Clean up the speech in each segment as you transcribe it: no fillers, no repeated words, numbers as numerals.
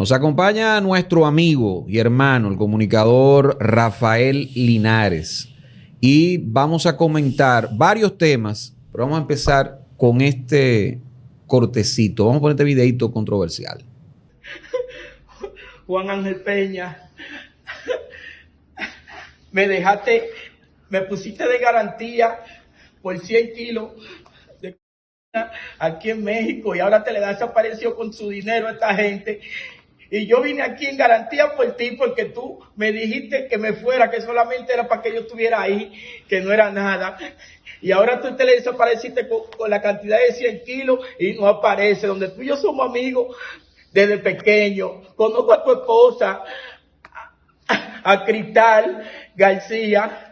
Nos acompaña nuestro amigo y hermano, el comunicador Rafael Linares. Y vamos a comentar varios temas, pero vamos a empezar con este cortecito. Vamos a poner este videito controversial. Juan Ángel Peña, me dejaste, me pusiste de garantía por 100 kilos de aquí en México y ahora te le desapareció con su dinero a esta gente. Y yo vine aquí en garantía por ti porque tú me dijiste que me fuera, que solamente era para que yo estuviera ahí, que no era nada. Y ahora tú te le desapareciste con la cantidad de 100 kilos y no aparece. Donde tú y yo somos amigos desde pequeño. Conozco a tu esposa, a Cristal García.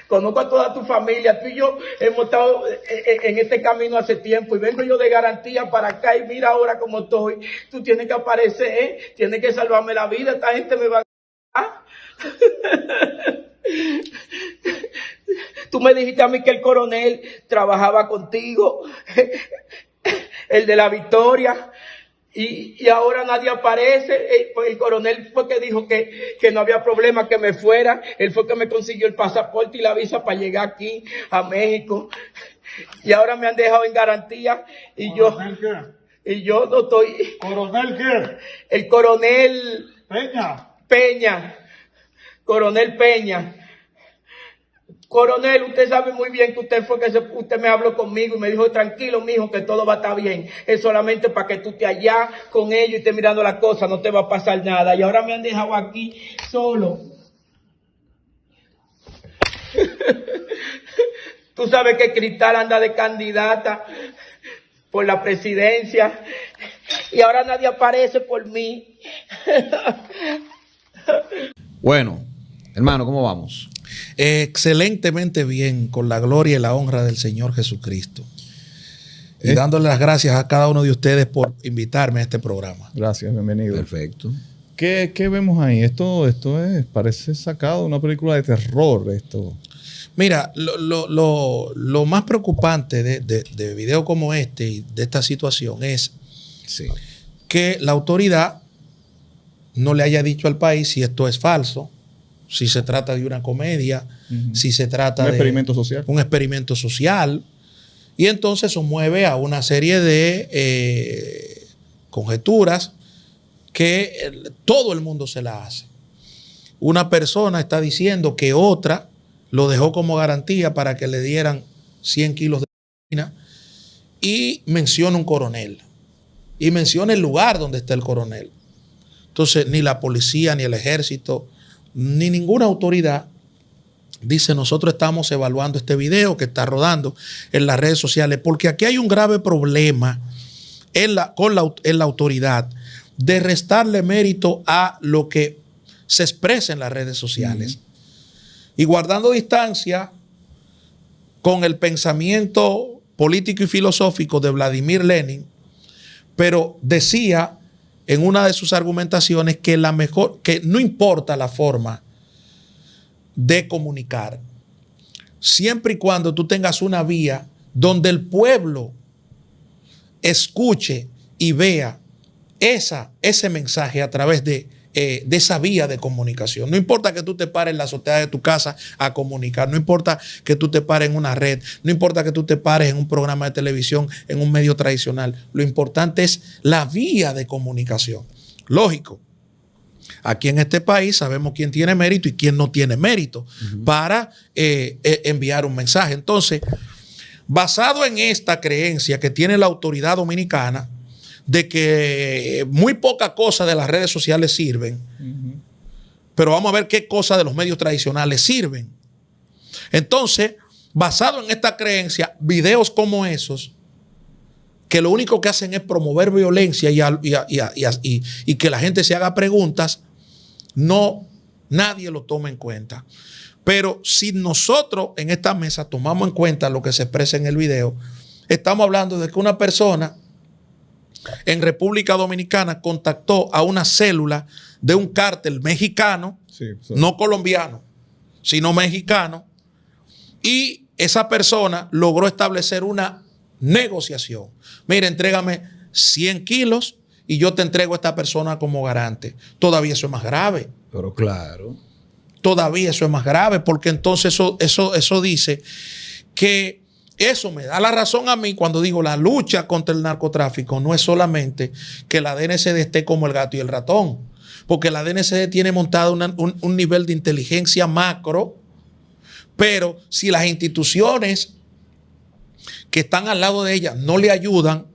Conozco a toda tu familia, tú y yo hemos estado en este camino hace tiempo y vengo yo de garantía para acá y mira ahora cómo estoy. Tú tienes que aparecer, tienes que salvarme la vida, esta gente me va a... Tú me dijiste a mí que el coronel trabajaba contigo, el de la Victoria. Y ahora nadie aparece. El coronel fue que dijo que no había problema, que me fuera. Él fue que me consiguió el pasaporte y la visa para llegar aquí a México. Y ahora me han dejado en garantía. Y yo no estoy. ¿Coronel qué? El coronel Peña. Coronel Peña. Coronel, usted sabe muy bien que usted me habló conmigo y me dijo, tranquilo, mijo, que todo va a estar bien. Es solamente para que tú estés allá con ellos y estés mirando las cosas, no te va a pasar nada. Y ahora me han dejado aquí solo. Tú sabes que Cristal anda de candidata por la presidencia y ahora nadie aparece por mí. Bueno, hermano, ¿cómo vamos? Excelentemente bien, con la gloria y la honra del Señor Jesucristo. Y dándole las gracias a cada uno de ustedes por invitarme a este programa. Gracias, bienvenido. Perfecto. ¿Qué vemos ahí? Esto parece sacado de una película de terror. Mira, lo más preocupante de video como este y de esta situación es que la autoridad no le haya dicho al país si esto es falso, si se trata de una comedia, si se trata de un experimento social. Y entonces eso mueve a una serie de conjeturas que todo el mundo se la hace. Una persona está diciendo que otra lo dejó como garantía para que le dieran 100 kilos de cocaína y menciona un coronel. Y menciona el lugar donde está el coronel. Entonces, ni la policía, ni el ejército, ni ninguna autoridad dice, nosotros estamos evaluando este video que está rodando en las redes sociales, porque aquí hay un grave problema en la autoridad de restarle mérito a lo que se expresa en las redes sociales. Y guardando distancia con el pensamiento político y filosófico de Vladimir Lenin, pero decía en una de sus argumentaciones que no importa la forma de comunicar, siempre y cuando tú tengas una vía donde el pueblo escuche y vea ese mensaje a través de esa vía de comunicación. No importa que tú te pares en la azotea de tu casa a comunicar, no importa que tú te pares en una red, no importa que tú te pares en un programa de televisión, en un medio tradicional. Lo importante es la vía de comunicación. Lógico, aquí en este país sabemos quién tiene mérito y quién no tiene mérito para enviar un mensaje. Entonces, basado en esta creencia que tiene la autoridad dominicana, de que muy poca cosa de las redes sociales sirven, pero vamos a ver qué cosas de los medios tradicionales sirven. Entonces, basado en esta creencia, videos como esos, que lo único que hacen es promover violencia y que la gente se haga preguntas, nadie lo toma en cuenta. Pero si nosotros en esta mesa tomamos en cuenta lo que se expresa en el video, estamos hablando de que una persona en República Dominicana contactó a una célula de un cártel mexicano, no colombiano, sino mexicano, y esa persona logró establecer una negociación. Mira, entrégame 100 kilos y yo te entrego a esta persona como garante. Todavía eso es más grave. Pero claro. Todavía eso es más grave, porque entonces eso dice que eso me da la razón a mí cuando digo la lucha contra el narcotráfico no es solamente que la DNCD esté como el gato y el ratón, porque la DNCD tiene montado un nivel de inteligencia macro, pero si las instituciones que están al lado de ella no le ayudan,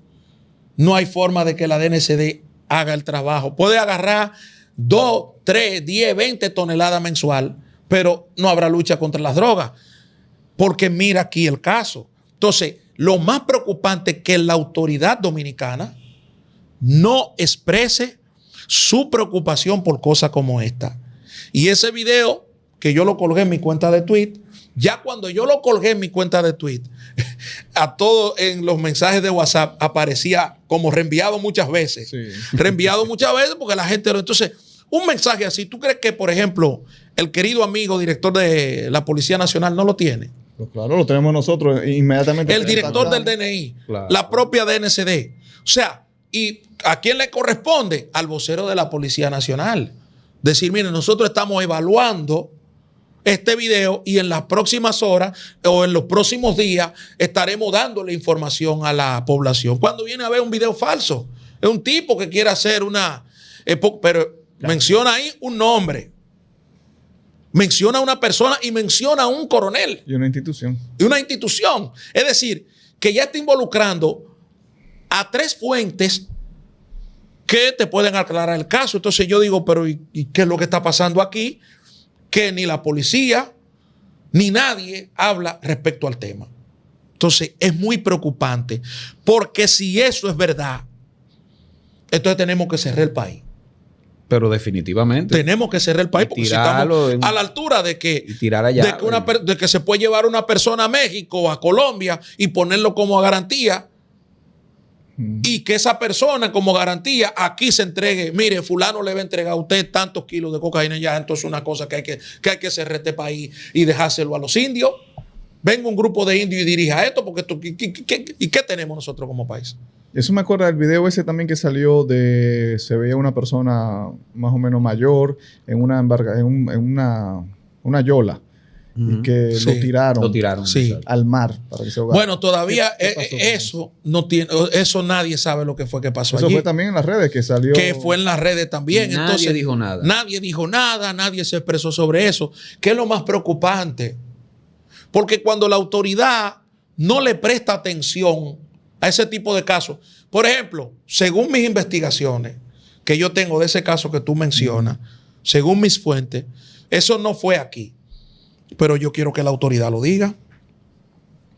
no hay forma de que la DNCD haga el trabajo. Puede agarrar 2, 3, 10, 20 toneladas mensual, pero no habrá lucha contra las drogas. Porque mira aquí el caso. Entonces, lo más preocupante es que la autoridad dominicana no exprese su preocupación por cosas como esta. Y ese video que yo lo colgué en mi cuenta de tweet, ya cuando yo lo colgué en mi cuenta de tweet, a todos en los mensajes de WhatsApp aparecía como reenviado muchas veces. Sí. Reenviado muchas veces porque la gente... Entonces, un mensaje así, ¿tú crees que, por ejemplo, el querido amigo director de la Policía Nacional no lo tiene? Pues claro, lo tenemos nosotros inmediatamente. El director del DNI, claro. La propia DNCD. O sea, ¿y a quién le corresponde? Al vocero de la Policía Nacional. Decir, miren, nosotros estamos evaluando este video y en las próximas horas o en los próximos días estaremos dándole información a la población. Cuando viene a ver un video falso, es un tipo que quiere hacer una... pero menciona ahí un nombre, menciona a una persona y menciona a un coronel. Y una institución. Y una institución. Es decir, que ya está involucrando a 3 fuentes que te pueden aclarar el caso. Entonces yo digo, pero ¿y qué es lo que está pasando aquí? Que ni la policía ni nadie habla respecto al tema. Entonces es muy preocupante, porque si eso es verdad, entonces tenemos que cerrar el país. Pero definitivamente. Tenemos que cerrar el país porque si estamos a la altura de que, de que se puede llevar una persona a México o a Colombia y ponerlo como garantía y que esa persona como garantía aquí se entregue. Mire, fulano le va a entregar a usted tantos kilos de cocaína ya. Entonces es una cosa que hay que cerrar este país y dejárselo a los indios. Venga un grupo de indios y dirija esto porque ¿y qué tenemos nosotros como país? Eso me acuerda del video ese también que salió se veía una persona más o menos mayor en una yola y que sí, lo tiraron sí, al mar para que se ahogara. Bueno, todavía eso nadie sabe lo que fue que pasó allí. Eso fue también en las redes que salió. Que fue en las redes también. Nadie dijo nada. Nadie dijo nada, nadie se expresó sobre eso. ¿Qué es lo más preocupante? Porque cuando la autoridad no le presta atención a ese tipo de casos. Por ejemplo, según mis investigaciones que yo tengo de ese caso que tú mencionas, según mis fuentes, eso no fue aquí. Pero yo quiero que la autoridad lo diga.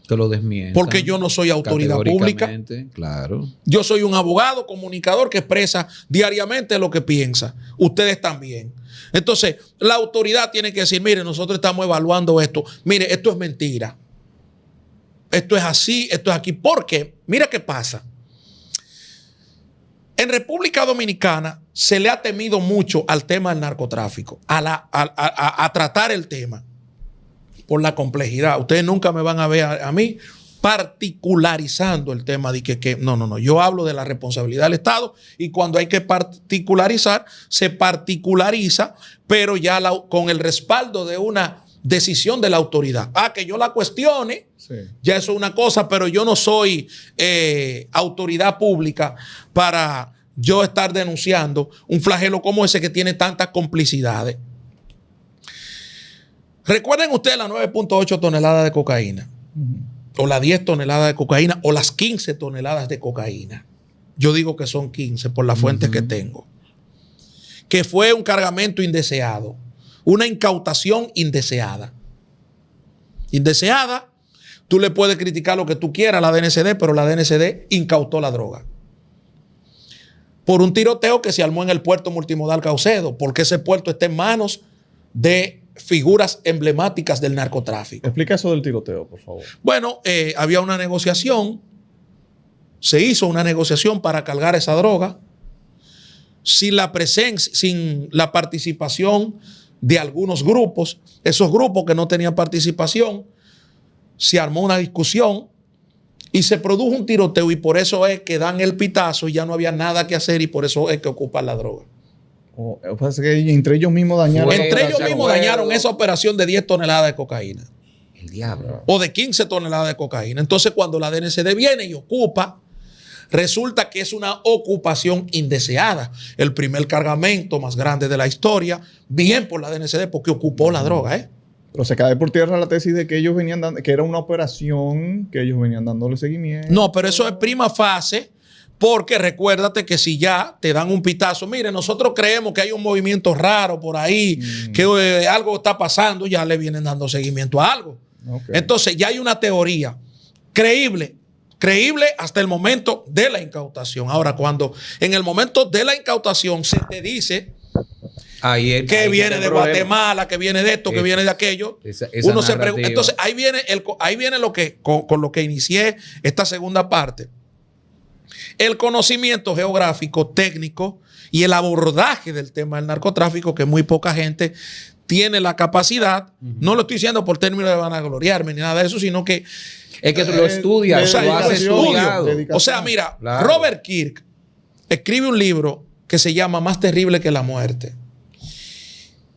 Que lo desmientan. Porque yo no soy autoridad pública. Claro. Yo soy un abogado, comunicador que expresa diariamente lo que piensa. Ustedes también. Entonces, la autoridad tiene que decir, mire, nosotros estamos evaluando esto. Mire, esto es mentira. Esto es así, esto es aquí. Porque, mira qué pasa. En República Dominicana se le ha temido mucho al tema del narcotráfico, a tratar el tema por la complejidad. Ustedes nunca me van a ver a mí particularizando el tema de que no. Yo hablo de la responsabilidad del Estado y cuando hay que particularizar, se particulariza, pero ya con el respaldo de una decisión de la autoridad. Que yo la cuestione, sí, ya eso es una cosa, pero yo no soy autoridad pública para yo estar denunciando un flagelo como ese que tiene tantas complicidades. Recuerden ustedes las 9.8 toneladas de cocaína, o las 10 toneladas de cocaína, o las 15 toneladas de cocaína. Yo digo que son 15 por las fuentes que tengo. Que fue un cargamento indeseado. Una incautación indeseada. Indeseada, tú le puedes criticar lo que tú quieras a la DNCD, pero la DNCD incautó la droga. Por un tiroteo que se armó en el puerto multimodal Caucedo, porque ese puerto está en manos de figuras emblemáticas del narcotráfico. Explica eso del tiroteo, por favor. Bueno, había una negociación, se hizo una negociación para cargar esa droga, sin la presencia, sin la participación de algunos grupos. Esos grupos que no tenían participación, se armó una discusión Y se produjo un tiroteo y por eso es que dan el pitazo y ya no había nada que hacer y por eso es que ocupan la droga. O sea, que entre ellos mismos dañaron. Entre ellos mismos dañaron esa operación de 10 toneladas de cocaína. El diablo. O de 15 toneladas de cocaína. Entonces, cuando la DNCD viene y ocupa, resulta que es una ocupación indeseada. El primer cargamento más grande de la historia, bien por la DNCD, porque ocupó la droga, ¿eh? Pero se cae por tierra la tesis de que ellos venían dando, que era una operación que ellos venían dándole seguimiento. No, pero eso es prima fase, porque recuérdate que si ya te dan un pitazo, mire, nosotros creemos que hay un movimiento raro por ahí, que algo está pasando, ya le vienen dando seguimiento a algo. Okay. Entonces ya hay una teoría creíble hasta el momento de la incautación. Ahora, cuando en el momento de la incautación se te dice que viene de Guatemala, que viene de esto, que viene de aquello, uno se pregunta. Entonces ahí viene lo que con lo que inicié esta segunda parte. El conocimiento geográfico, técnico y el abordaje del tema del narcotráfico, que muy poca gente tiene la capacidad. No lo estoy diciendo por términos de vanagloriarme ni nada de eso, sino que es que tú lo estudias, o sea, lo has estudiado. O sea, mira, claro. Robert Kirk escribe un libro que se llama Más terrible que la muerte.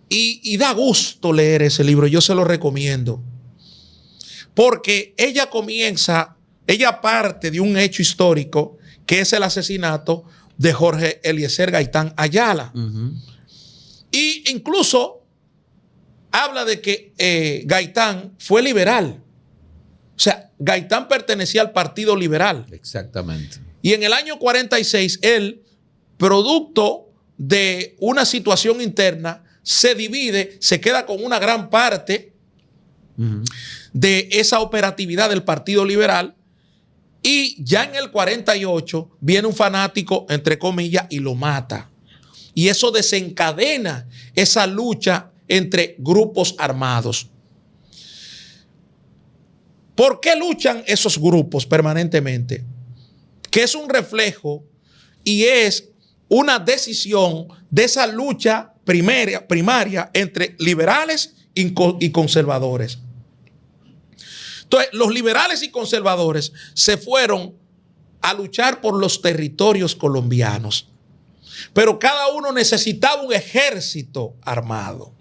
Y da gusto leer ese libro, yo se lo recomiendo. Porque ella parte de un hecho histórico que es el asesinato de Jorge Eliezer Gaitán Ayala. Y incluso habla de que Gaitán fue liberal. O sea, Gaitán pertenecía al Partido Liberal. Exactamente. Y en el año 46, él, producto de una situación interna, se divide, se queda con una gran parte de esa operatividad del Partido Liberal. Y ya en el 48 viene un fanático, entre comillas, y lo mata. Y eso desencadena esa lucha entre grupos armados. ¿Por qué luchan esos grupos permanentemente? Que es un reflejo y es una decisión de esa lucha primaria entre liberales y conservadores. Entonces, los liberales y conservadores se fueron a luchar por los territorios colombianos, pero cada uno necesitaba un ejército armado.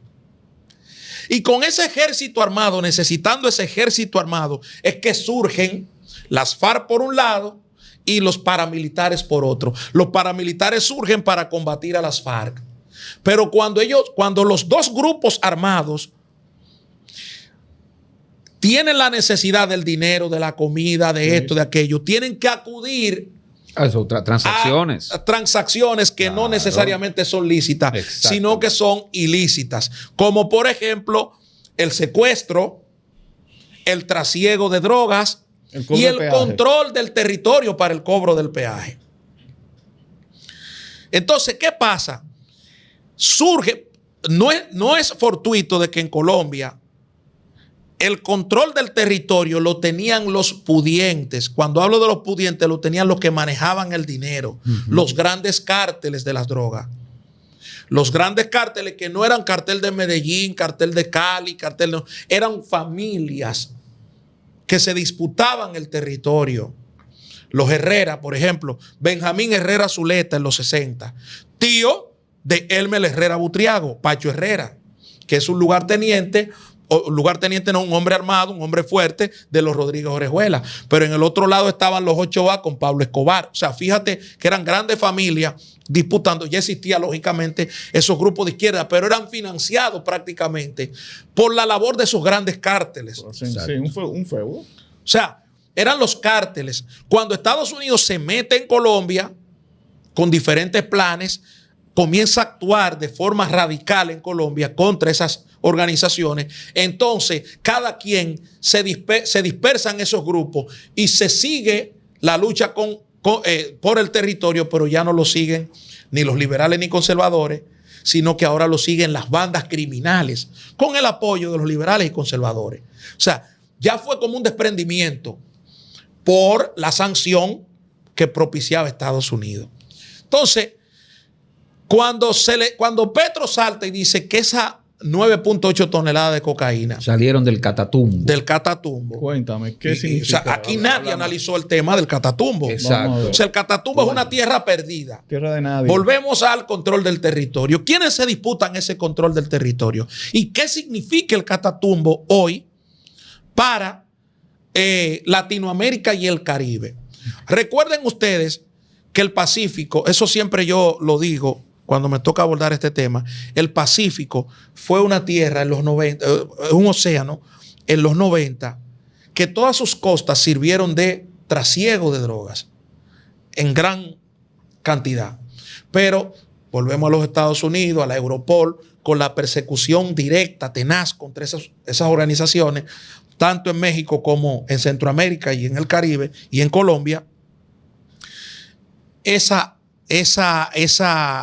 Y con ese ejército armado, necesitando ese ejército armado, es que surgen las FARC por un lado y los paramilitares por otro. Los paramilitares surgen para combatir a las FARC. Pero cuando los dos grupos armados tienen la necesidad del dinero, de la comida, de esto, de aquello, tienen que acudir a transacciones. A transacciones que no necesariamente son lícitas, sino que son ilícitas. Como por ejemplo el secuestro, el trasiego de drogas y el control del territorio para el cobro del peaje. Entonces, ¿qué pasa? Surge, no es fortuito de que en Colombia el control del territorio lo tenían los pudientes. Cuando hablo de los pudientes, lo tenían los que manejaban el dinero, los grandes cárteles de las drogas. Los grandes cárteles que no eran cartel de Medellín, cartel de Cali, eran familias que se disputaban el territorio. Los Herrera, por ejemplo, Benjamín Herrera Zuleta en los 60, tío de Elmer Herrera Butriago, Pacho Herrera, que es un lugarteniente no, un hombre armado, un hombre fuerte de los Rodríguez Orejuela. Pero en el otro lado estaban los 8A con Pablo Escobar. O sea, fíjate que eran grandes familias disputando. Ya existía, lógicamente, esos grupos de izquierda, pero eran financiados prácticamente por la labor de esos grandes cárteles. Sí, un feudo. O sea, eran los cárteles. Cuando Estados Unidos se mete en Colombia con diferentes planes, comienza a actuar de forma radical en Colombia contra esas organizaciones. Entonces, cada quien se dispersan esos grupos y se sigue la lucha por el territorio, pero ya no lo siguen ni los liberales ni conservadores, sino que ahora lo siguen las bandas criminales con el apoyo de los liberales y conservadores. O sea, ya fue como un desprendimiento por la sanción que propiciaba Estados Unidos. Entonces, cuando Petro salta y dice que esa 9.8 toneladas de cocaína. Salieron del Catatumbo. Del Catatumbo. Cuéntame, ¿qué significa? O sea, aquí nadie analizó el tema del Catatumbo. Exacto. O sea, el Catatumbo es una tierra perdida. Tierra de nadie. Volvemos al control del territorio. ¿Quiénes se disputan ese control del territorio? ¿Y qué significa el Catatumbo hoy para Latinoamérica y el Caribe? Recuerden ustedes que el Pacífico, eso siempre yo lo digo cuando me toca abordar este tema, el Pacífico fue una tierra en los 90, un océano en los 90, que todas sus costas sirvieron de trasiego de drogas en gran cantidad. Pero volvemos a los Estados Unidos, a la Europol, con la persecución directa, tenaz contra esas organizaciones, tanto en México como en Centroamérica y en el Caribe y en Colombia. Esa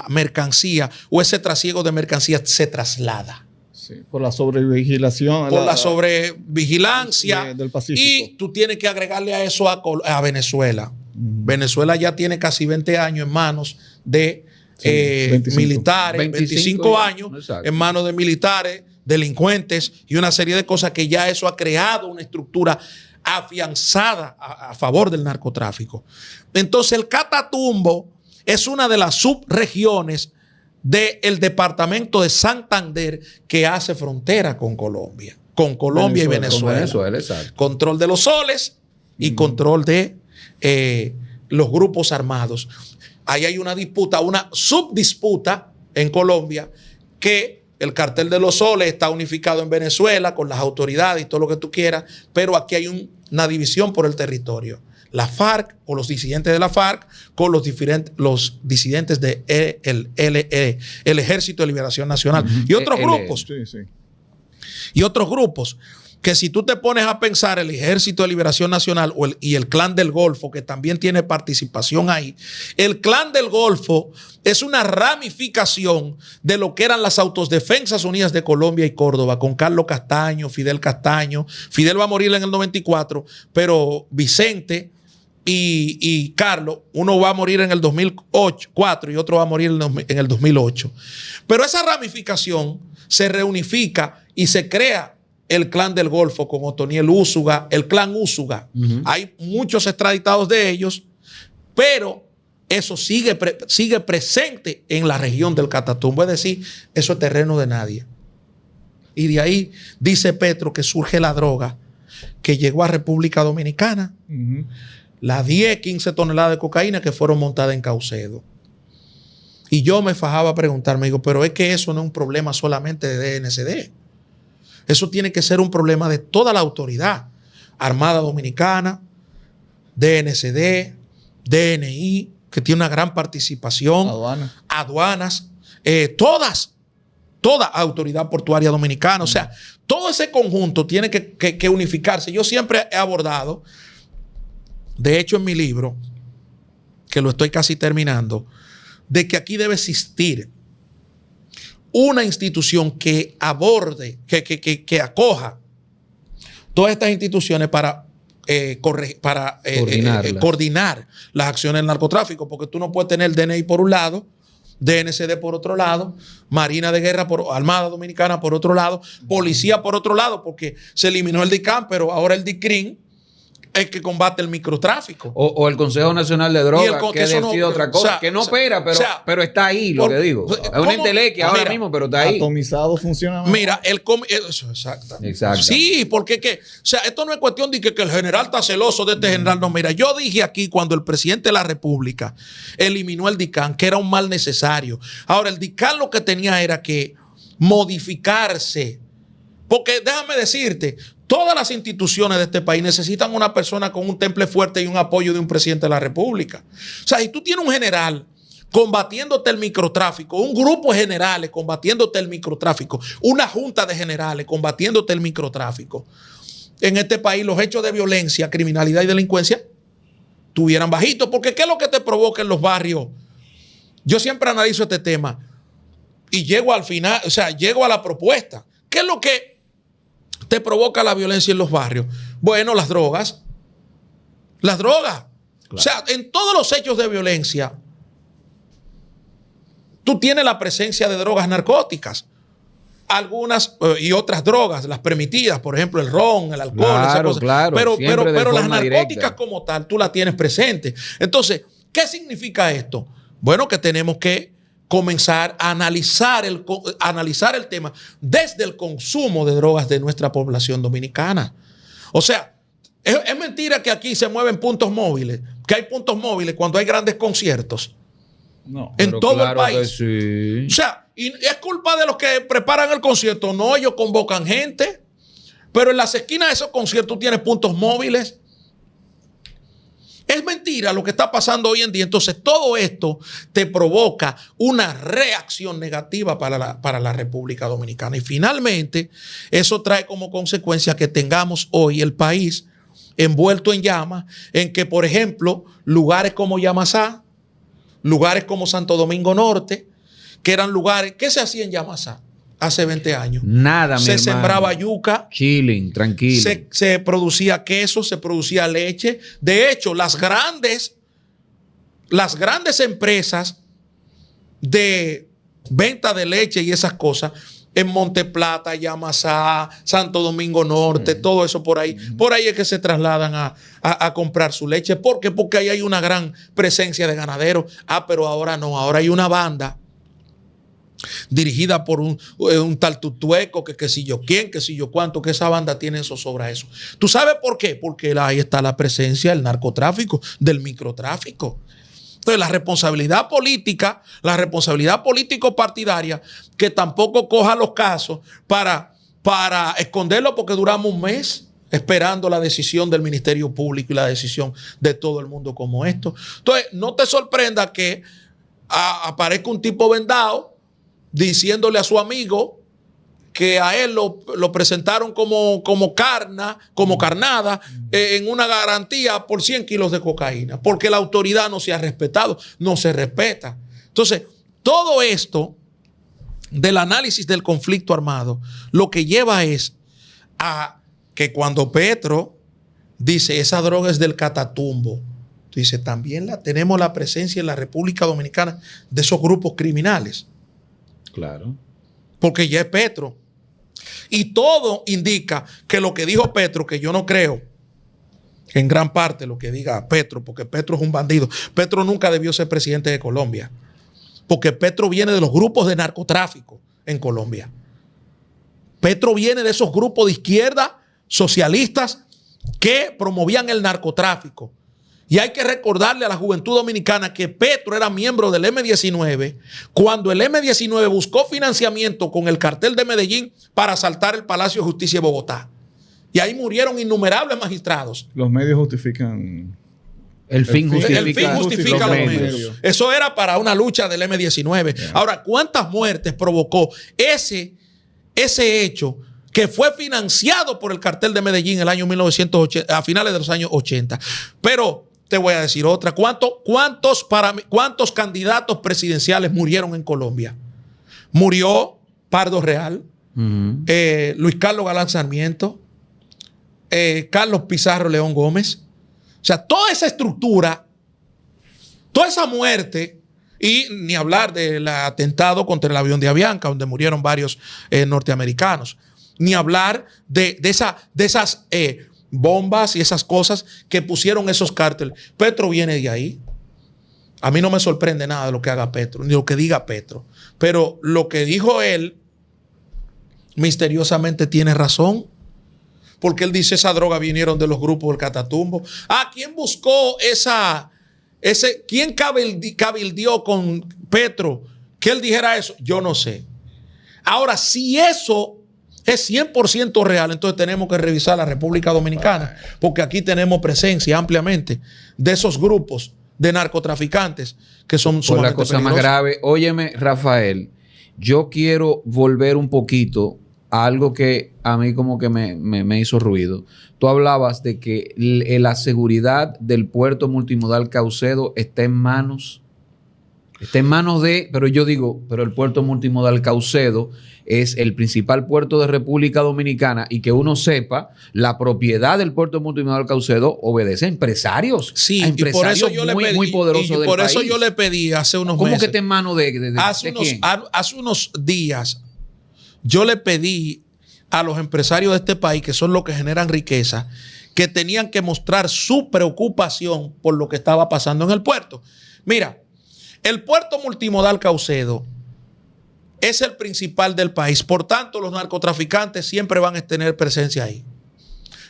mercancía o ese trasiego de mercancías se traslada. Sí, por la sobrevigilación. Por la sobrevigilancia. Del Pacífico. Y tú tienes que agregarle a eso a Venezuela. Venezuela ya tiene casi 20 años en manos de 25. Militares, 25 años Exacto. en manos de militares, delincuentes y una serie de cosas que ya eso ha creado una estructura afianzada a favor del narcotráfico. Entonces el Catatumbo es una de las subregiones del departamento de Santander que hace frontera con Colombia. Con Colombia y Venezuela. Exacto. Control de los soles y control de los grupos armados. Ahí hay una disputa, una subdisputa en Colombia, que el cartel de los soles está unificado en Venezuela con las autoridades y todo lo que tú quieras, pero aquí hay una división por el territorio. La FARC o los disidentes de la FARC con los disidentes del el Ejército de Liberación Nacional y otros grupos. Sí, sí. Y otros grupos que, si tú te pones a pensar, el Ejército de Liberación Nacional y el Clan del Golfo, que también tiene participación ahí, el Clan del Golfo es una ramificación de lo que eran las Autodefensas Unidas de Colombia y Córdoba, con Carlos Castaño, Fidel Castaño. Fidel va a morir en el 94, pero Vicente y Carlos, uno va a morir en el 2004 y otro va a morir en el 2008. Pero esa ramificación se reunifica y se crea el Clan del Golfo con Otoniel Úsuga, el Clan Úsuga. Hay muchos extraditados de ellos, pero eso sigue presente en la región del Catatumbo. Es decir, eso es terreno de nadie. Y de ahí dice Petro que surge la droga que llegó a República Dominicana. Las 10, 15 toneladas de cocaína que fueron montadas en Caucedo. Y yo me fajaba a preguntarme, digo, pero es que eso no es un problema solamente de DNCD. Eso tiene que ser un problema de toda la autoridad. Armada Dominicana, DNCD, DNI, que tiene una gran participación. Aduanas. Toda autoridad portuaria dominicana. O sea, todo ese conjunto tiene que unificarse. Yo siempre he abordado, de hecho en mi libro, que lo estoy casi terminando, de que aquí debe existir una institución que aborde, que acoja todas estas instituciones para coordinar las acciones del narcotráfico, porque tú no puedes tener DNI por un lado, DNCD por otro lado, Marina de Guerra, Armada Dominicana por otro lado, Policía por otro lado, porque se eliminó el DICAM, pero ahora el DICRIN es que combate el microtráfico. O el Consejo Nacional de Drogas, que decide otra cosa, o sea, que no opera, pero está ahí, lo que digo. Es una entelequia ahora mismo, pero está ahí. Atomizado funciona. Mira, eso, exactamente. Exacto. Sí, porque o sea, esto no es cuestión de que el general está celoso de este general. No, mira, yo dije aquí cuando el presidente de la República eliminó el DICAN, que era un mal necesario. Ahora, el DICAN lo que tenía era que modificarse. Porque déjame decirte, todas las instituciones de este país necesitan una persona con un temple fuerte y un apoyo de un presidente de la República. O sea, si tú tienes un general combatiéndote el microtráfico, un grupo de generales combatiéndote el microtráfico, una junta de generales combatiéndote el microtráfico, en este país los hechos de violencia, criminalidad y delincuencia tuvieran bajitos. Porque ¿qué es lo que te provoca en los barrios? Yo siempre analizo este tema y llego al final, o sea, llego a la propuesta. ¿Qué es lo que te provoca la violencia en los barrios? Bueno, las drogas. Las drogas. Claro. O sea, en todos los hechos de violencia, tú tienes la presencia de drogas narcóticas. algunas y otras drogas, las permitidas, por ejemplo, el ron, el alcohol, Claro, esas cosas. claro, Pero siempre de las forma narcóticas directa. como tal, tú las tienes presentes. Entonces, ¿qué significa esto? Bueno, que tenemos que comenzar a analizar el tema desde el consumo de drogas de nuestra población dominicana. O sea, es mentira que aquí se mueven puntos móviles, que hay puntos móviles cuando hay grandes conciertos. No. En Pero todo claro el país. que sí. O sea, y es culpa de los que preparan el concierto. No, ellos convocan gente, pero en las esquinas de esos conciertos tienes puntos móviles. Es mentira lo que está pasando hoy en día. Entonces, todo esto te provoca una reacción negativa para la República Dominicana. Y finalmente, eso trae como consecuencia que tengamos hoy el país envuelto en llamas, en que, por ejemplo, lugares como Yamasá, lugares como Santo Domingo Norte, que eran lugares que se hacían en Yamasá hace 20 años. Nada, mi Se hermano. sembraba yuca, Chilling, tranquilo. se producía queso, se producía leche. De hecho, las grandes empresas de venta de leche y esas cosas, en Monteplata, Yamasá, Santo Domingo Norte, todo eso por ahí. Por ahí es que se trasladan a comprar su leche. ¿Por qué? Porque ahí hay una gran presencia de ganaderos. Pero ahora no, ahora hay una banda dirigida por un tal Tutueco, que si yo quién, que si yo cuánto, que esa banda tiene eso sobre eso. ¿Tú sabes por qué? Porque ahí está la presencia del narcotráfico, del microtráfico. Entonces, la responsabilidad político-partidaria, que tampoco coja los casos para esconderlo, porque duramos un mes esperando la decisión del Ministerio Público y la decisión de todo el mundo como esto. Entonces, no te sorprenda que aparezca un tipo vendado diciéndole a su amigo que a él lo presentaron como carnada en una garantía por 100 kilos de cocaína, porque la autoridad no se ha respetado, no se respeta. Entonces, todo esto del análisis del conflicto armado, lo que lleva es a que cuando Petro dice esa droga es del Catatumbo, dice también tenemos la presencia en la República Dominicana de esos grupos criminales. Claro. Porque ya es Petro. Y todo indica que lo que dijo Petro, que yo no creo en gran parte lo que diga Petro, porque Petro es un bandido. Petro nunca debió ser presidente de Colombia, porque Petro viene de los grupos de narcotráfico en Colombia. Petro viene de esos grupos de izquierda socialistas que promovían el narcotráfico. Y hay que recordarle a la juventud dominicana que Petro era miembro del M-19 cuando el M-19 buscó financiamiento con el cartel de Medellín para asaltar el Palacio de Justicia de Bogotá. Y ahí murieron innumerables magistrados. Los medios justifican. El fin justifica los medios. medios. Eso era para una lucha del M-19. Yeah. Ahora, ¿cuántas muertes provocó ese hecho que fue financiado por el cartel de Medellín en el año 1980, a finales de los años 80? Pero te voy a decir otra. ¿Cuántos candidatos presidenciales murieron en Colombia? Murió Pardo Real, Luis Carlos Galán Sarmiento, Carlos Pizarro León Gómez. O sea, toda esa estructura, toda esa muerte, y ni hablar del atentado contra el avión de Avianca, donde murieron varios norteamericanos, ni hablar de esas bombas y esas cosas que pusieron esos cárteles. Petro viene de ahí. A mí no me sorprende nada de lo que haga Petro, ni lo que diga Petro. Pero lo que dijo él, misteriosamente tiene razón. Porque él dice esa droga vinieron de los grupos del Catatumbo. ¿Quién buscó quién cabildió con Petro que él dijera eso? Yo no sé. Ahora, si eso es 100% real, entonces tenemos que revisar la República Dominicana, porque aquí tenemos presencia ampliamente de esos grupos de narcotraficantes que son sumamente la cosa peligrosos. más grave. Óyeme, Rafael, yo quiero volver un poquito a algo que a mí como que me hizo ruido. Tú hablabas de que la seguridad del puerto multimodal Caucedo está en manos de, pero yo digo, pero el puerto multimodal Caucedo es el principal puerto de República Dominicana, y que uno sepa, la propiedad del puerto multimodal Caucedo obedece a empresarios. Sí, a empresarios y por eso yo muy, le pedí, muy poderosos del por eso país. yo le pedí hace unos ¿Cómo meses. que está en manos de quién? Hace unos días yo le pedí a los empresarios de este país, que son los que generan riqueza, que tenían que mostrar su preocupación por lo que estaba pasando en el puerto. Mira, el puerto multimodal Caucedo es el principal del país. Por tanto, los narcotraficantes siempre van a tener presencia ahí.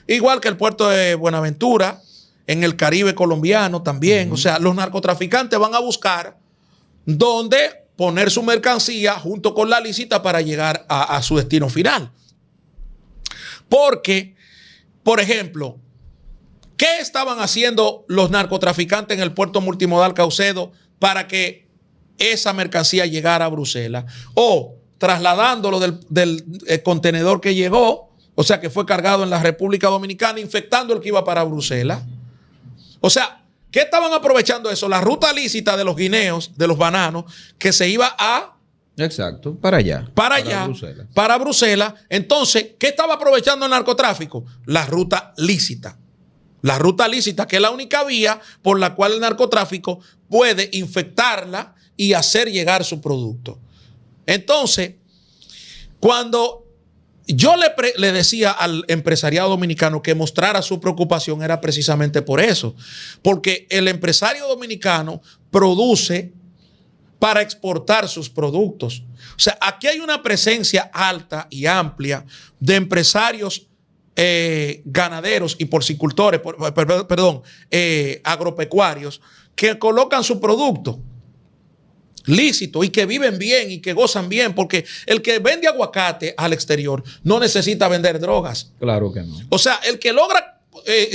Igual que el puerto de Buenaventura, en el Caribe colombiano también. O sea, los narcotraficantes van a buscar dónde poner su mercancía junto con la lícita para llegar a su destino final. Porque, por ejemplo, ¿qué estaban haciendo los narcotraficantes en el puerto multimodal Caucedo para que esa mercancía llegara a Bruselas? O trasladándolo del contenedor que llegó, o sea, que fue cargado en la República Dominicana, infectando el que iba para Bruselas. O sea, ¿qué estaban aprovechando eso? La ruta lícita de los guineos, de los bananos, que se iba a... Exacto, para allá. Para allá, Bruselas. para Bruselas. Entonces, ¿qué estaba aprovechando el narcotráfico? La ruta lícita. La ruta lícita, que es la única vía por la cual el narcotráfico puede infectarla y hacer llegar su producto. Entonces, cuando yo le decía al empresariado dominicano que mostrara su preocupación, era precisamente por eso. Porque el empresario dominicano produce para exportar sus productos. O sea, aquí hay una presencia alta y amplia de empresarios ganaderos y porcicultores, agropecuarios, que colocan su producto lícito y que viven bien y que gozan bien, porque el que vende aguacate al exterior no necesita vender drogas. Claro que no. O sea, el que logra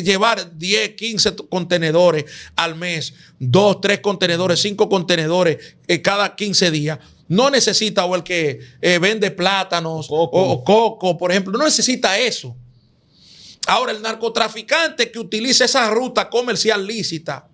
llevar 10, 15 contenedores al mes, 2, 3 contenedores, 5 contenedores cada 15 días, no necesita, o el que vende plátanos o coco, por ejemplo, no necesita eso. Ahora, el narcotraficante que utiliza esa ruta comercial lícita,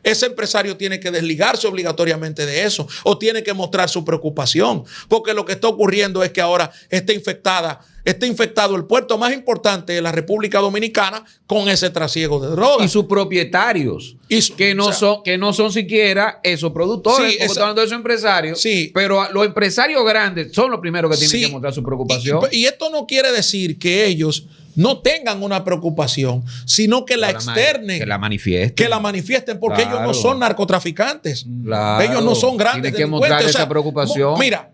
ese empresario tiene que desligarse obligatoriamente de eso o tiene que mostrar su preocupación, porque lo que está ocurriendo es que ahora está infectado el puerto más importante de la República Dominicana con ese trasiego de drogas. Y sus propietarios, que no son siquiera esos productores, porque están hablando de esos empresarios, sí, pero los empresarios grandes son los primeros que tienen que mostrar su preocupación. Y esto no quiere decir que ellos no tengan una preocupación, sino que la externen. Que la manifiesten. Que la manifiesten, porque ellos no son narcotraficantes. Claro. Ellos no son grandes Tienen que mostrar esa preocupación. Mira,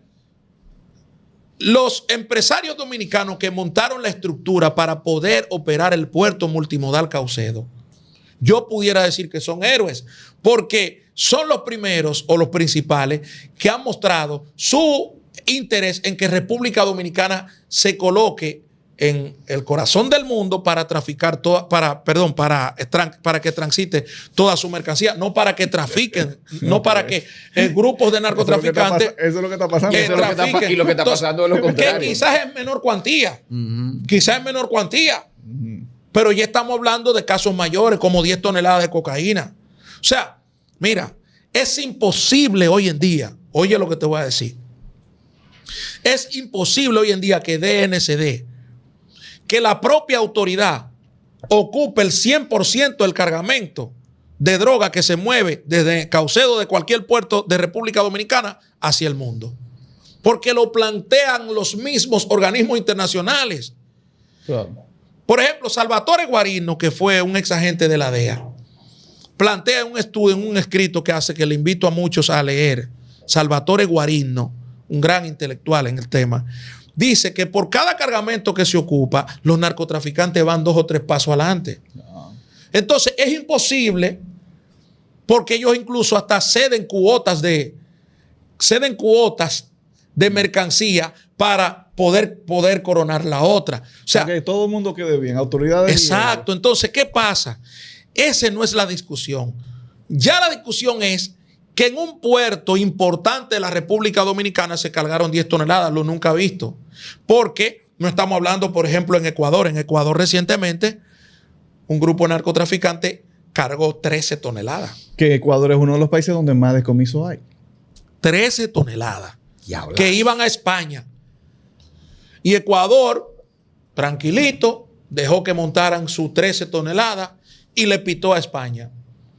los empresarios dominicanos que montaron la estructura para poder operar el puerto multimodal Caucedo, yo pudiera decir que son héroes, porque son los primeros o los principales que han mostrado su interés en que República Dominicana se coloque en el corazón del mundo para traficar para que transite toda su mercancía, no para que trafiquen, no para que grupos de narcotraficantes. Eso es lo que está pasando. Y lo que está pasando es lo contrario. Que quizás es menor cuantía. Quizás es menor cuantía. Pero ya estamos hablando de casos mayores, como 10 toneladas de cocaína. O sea, mira, es imposible hoy en día, oye lo que te voy a decir, es imposible hoy en día que DNCD, que la propia autoridad ocupe el 100% del cargamento de droga que se mueve desde Caucedo, de cualquier puerto de República Dominicana, hacia el mundo. Porque lo plantean los mismos organismos internacionales. Claro. Por ejemplo, Salvatore Guarino, que fue un ex agente de la DEA, plantea un estudio, en un escrito que hace, que le invito a muchos a leer. Salvatore Guarino, un gran intelectual en el tema, dice que por cada cargamento que se ocupa, los narcotraficantes van 2 o 3 pasos adelante. Entonces, es imposible, porque ellos incluso hasta ceden cuotas de mercancía para poder coronar la otra. O sea, que todo el mundo quede bien, autoridades. Exacto. Entonces, ¿qué pasa? Esa no es la discusión. Ya la discusión es que en un puerto importante de la República Dominicana se cargaron 10 toneladas, lo nunca visto. Porque no estamos hablando, por ejemplo, en Ecuador. En Ecuador recientemente un grupo narcotraficante cargó 13 toneladas. Que Ecuador es uno de los países donde más decomiso hay. 13 toneladas que iban a España. Y Ecuador, tranquilito, dejó que montaran sus 13 toneladas y le pitó a España.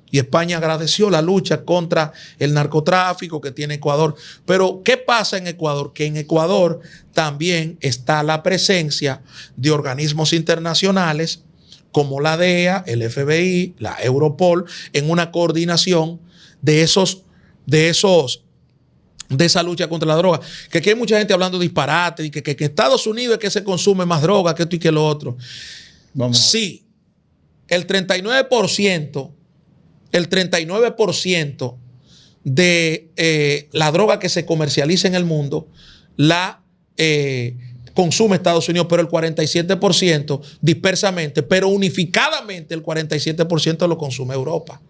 Y España agradeció la lucha contra el narcotráfico que tiene Ecuador. Pero, ¿qué pasa en Ecuador? Que en Ecuador también está la presencia de organismos internacionales como la DEA, el FBI, la Europol, en una coordinación de esa lucha contra la droga. Que aquí hay mucha gente hablando disparate, y que Estados Unidos es que se consume más droga que esto y que lo otro. Sí, el 39% de la droga que se comercializa en el mundo la consume Estados Unidos, pero el 47% dispersamente, pero unificadamente el 47% lo consume Europa.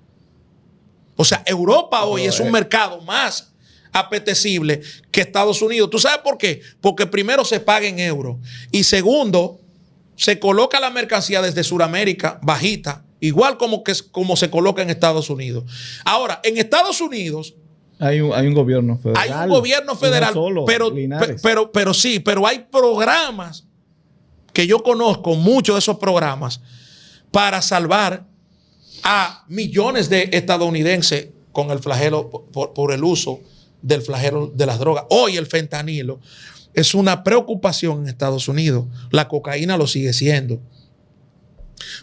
O sea, Europa hoy es un mercado más apetecible que Estados Unidos. ¿Tú sabes por qué? Porque primero se paga en euros y segundo, se coloca la mercancía desde Sudamérica bajita, igual como se coloca en Estados Unidos. Ahora, en Estados Unidos hay un gobierno federal. Hay un gobierno federal, no solo, pero hay programas que yo conozco, muchos de esos programas, para salvar a millones de estadounidenses con el flagelo, por el uso del flagelo de las drogas. Hoy el fentanilo es una preocupación en Estados Unidos. La cocaína lo sigue siendo.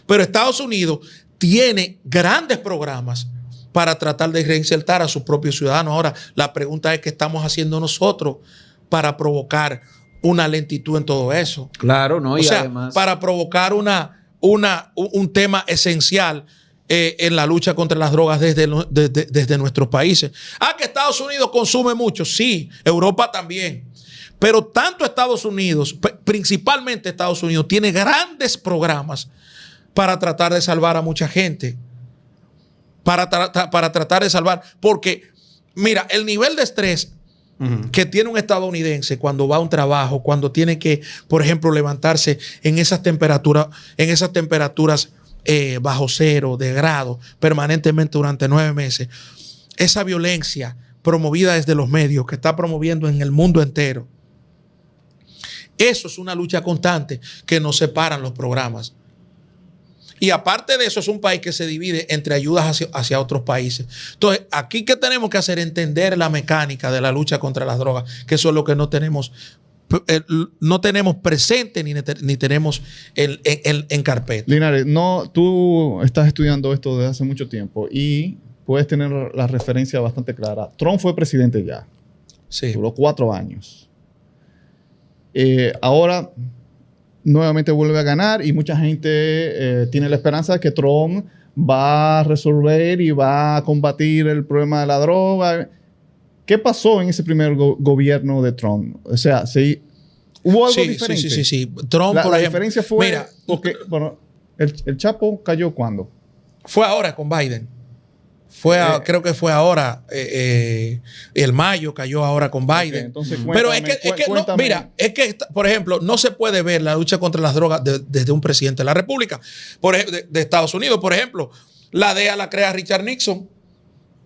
Pero Estados Unidos tiene grandes programas para tratar de reinsertar a sus propios ciudadanos. Ahora, la pregunta es qué estamos haciendo nosotros para provocar una lentitud en todo eso. Claro, ¿no? O Y sea, además, para provocar un tema esencial en la lucha contra las drogas desde nuestros países. Que Estados Unidos consume mucho. Sí, Europa también. Pero tanto Estados Unidos, principalmente Estados Unidos, tiene grandes programas para tratar de salvar a mucha gente. Para tratar de salvar. Porque, mira, el nivel de estrés que tiene un estadounidense cuando va a un trabajo, cuando tiene que, por ejemplo, levantarse en esas temperaturas bajo 0 de grado permanentemente durante 9 meses. Esa violencia promovida desde los medios que está promoviendo en el mundo entero. Eso es una lucha constante que nos separan los programas. Y aparte de eso, es un país que se divide entre ayudas hacia otros países. Entonces, aquí ¿qué tenemos que hacer? Entender la mecánica de la lucha contra las drogas, que eso es lo que no tenemos presente ni tenemos en carpeta. Linares, tú estás estudiando esto desde hace mucho tiempo y puedes tener la referencia bastante clara. Trump fue presidente ya. Sí. Duró 4 años. Ahora nuevamente vuelve a ganar y mucha gente tiene la esperanza de que Trump va a resolver y va a combatir el problema de la droga. ¿Qué pasó en ese primer gobierno de Trump? O sea, ¿hubo algo diferente? Sí. Trump, por ejemplo. La diferencia fue, mira, porque, bueno, el Chapo cayó ¿cuándo? Fue ahora con Biden. Creo que fue ahora. El mayo cayó ahora con Biden. Okay, entonces, pero es que, por ejemplo, no se puede ver la lucha contra las drogas desde un presidente de la República. De Estados Unidos, por ejemplo. La DEA la crea Richard Nixon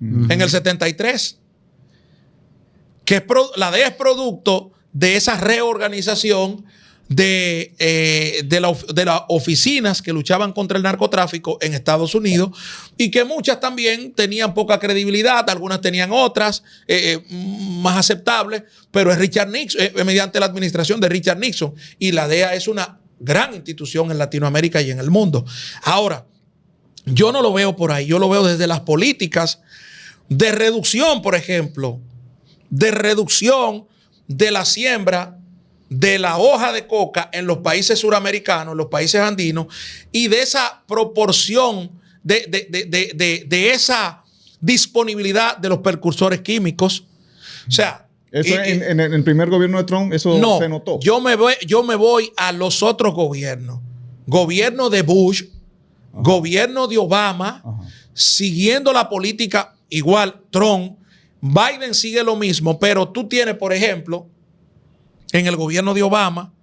en el 73. La DEA es producto de esa reorganización de las oficinas que luchaban contra el narcotráfico en Estados Unidos y que muchas también tenían poca credibilidad, algunas tenían otras más aceptables, pero es Richard Nixon, mediante la administración de Richard Nixon, y la DEA es una gran institución en Latinoamérica y en el mundo. Ahora, yo no lo veo por ahí, yo lo veo desde las políticas de reducción, por ejemplo, de reducción de la siembra de la hoja de coca en los países suramericanos, en los países andinos, y de esa proporción, de esa disponibilidad de los precursores químicos. O sea, eso en el primer gobierno de Trump, eso no, se notó. Yo me voy a los otros gobiernos. Gobierno de Bush, gobierno de Obama, siguiendo la política igual, Trump. Biden sigue lo mismo, pero tú tienes, por ejemplo, en el gobierno de Obama,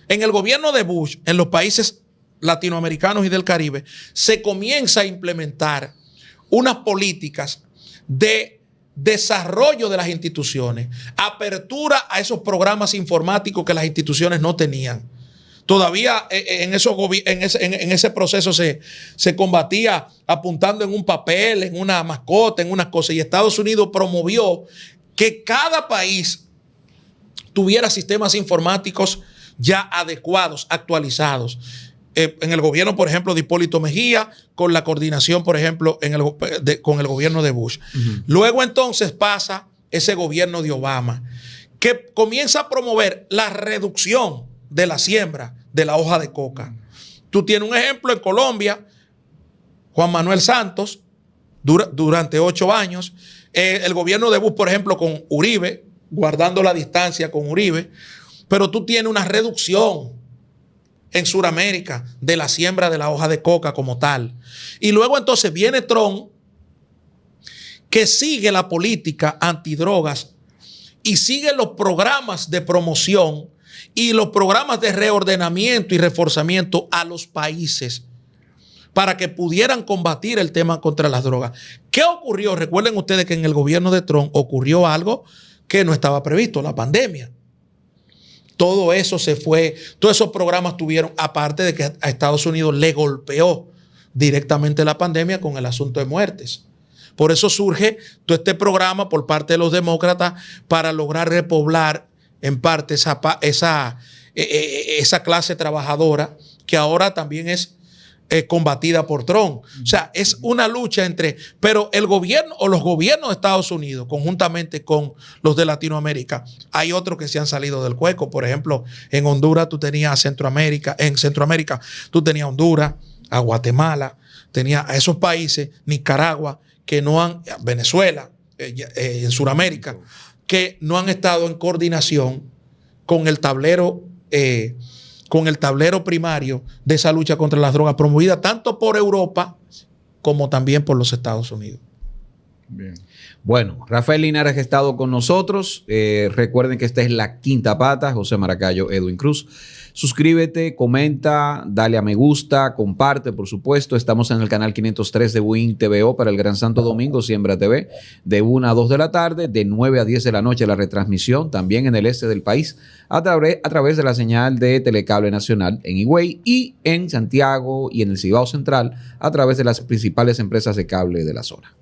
en el gobierno de Bush, en los países latinoamericanos y del Caribe, se comienza a implementar unas políticas de desarrollo de las instituciones, apertura a esos programas informáticos que las instituciones no tenían. Todavía en ese proceso se combatía apuntando en un papel, en una mascota, en unas cosas. Y Estados Unidos promovió que cada país tuviera sistemas informáticos ya adecuados, actualizados. En el gobierno, por ejemplo, de Hipólito Mejía, con la coordinación, por ejemplo, con el gobierno de Bush. Luego entonces pasa ese gobierno de Obama, que comienza a promover la reducción de la siembra de la hoja de coca. Tú tienes un ejemplo en Colombia, Juan Manuel Santos, durante 8 años. El gobierno de Bush, por ejemplo, con Uribe, guardando la distancia con Uribe, pero tú tienes una reducción en Sudamérica de la siembra de la hoja de coca como tal. Y luego entonces viene Trump, que sigue la política antidrogas y sigue los programas de promoción y los programas de reordenamiento y reforzamiento a los países para que pudieran combatir el tema contra las drogas. ¿Qué ocurrió? Recuerden ustedes que en el gobierno de Trump ocurrió algo que no estaba previsto, la pandemia. Todo eso se fue, todos esos programas tuvieron, aparte de que a Estados Unidos le golpeó directamente la pandemia con el asunto de muertes. Por eso surge todo este programa por parte de los demócratas para lograr repoblar en parte esa clase trabajadora que ahora también es combatida por Trump. O sea, es una lucha pero el gobierno o los gobiernos de Estados Unidos, conjuntamente con los de Latinoamérica, hay otros que se han salido del hueco. Por ejemplo, en Honduras tú tenías en Centroamérica tú tenías a Honduras, a Guatemala, tenías a esos países, Nicaragua, Venezuela, en Sudamérica, que no han estado en coordinación con el tablero primario de esa lucha contra las drogas, promovida tanto por Europa como también por los Estados Unidos. Bien. Bueno, Rafael Linares ha estado con nosotros. Recuerden que esta es La Quinta Pata. José Maracayo, Edwin Cruz. Suscríbete, comenta, dale a me gusta, comparte, por supuesto. Estamos en el canal 503 de WIN TVO para el Gran Santo Domingo, Siembra TV, de 1 a 2 de la tarde, de 9 a 10 de la noche la retransmisión, también en el este del país, a través de la señal de Telecable Nacional en Higüey y en Santiago y en el Cibao Central, a través de las principales empresas de cable de la zona.